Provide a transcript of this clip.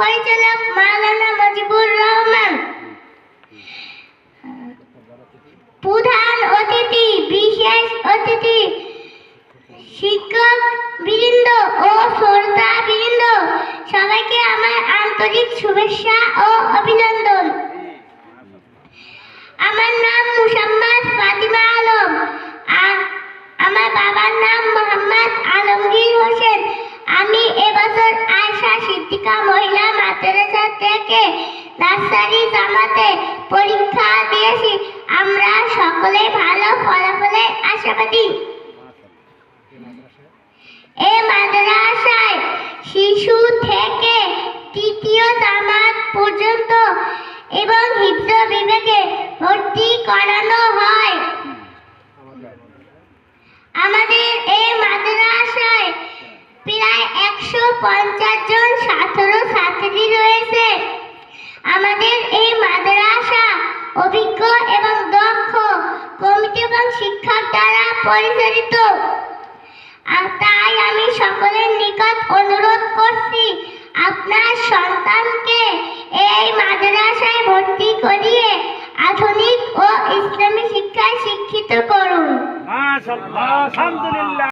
পরিচালক মাওলানা মুজিবুর রহমান, প্রধান অতিথি, বিশেষ অতিথি, শিক্ষক বৃন্দ ও শ্রোতা বৃন্দ, সবাইকে আমার আন্তরিক শুভেচ্ছা ও অভিনন্দন। আমার নাম মুসাম্মাদ ফাতিমা আলম। আমার বাবার নাম মোহাম্মদ আলমগীর হোসেন। আমি এবছর আয়েশা সিদ্দিকা মহিলা মাদ্রাসা থেকে নার্সারি জামাতে পরীক্ষা দিয়েছি। আমরা সকলে ভালো ফলাফলের আশাবাদী। এই মাদ্রাসায় শিশু থেকে তৃতীয় জামাত পর্যন্ত এবং হিফজ বিভাগে ভর্তি করানো হয়। আমাদের এই মাদ্রাসায় প্রায় 150 জন ছাত্র ছাত্রী রয়েছে। আমাদের এই মাদ্রাসা অভিজ্ঞ এবং দক্ষ কমিটি এবং শিক্ষক দ্বারা পরিচালিত। তাই আমি সকলের নিকট অনুরোধ করছি, আপনার সন্তানকে এই মাদ্রাসায় ভর্তি করিয়ে আধুনিক ও ইসলামী শিক্ষায় শিক্ষিত করুন। মাশাআল্লাহ, আলহামদুলিল্লাহ।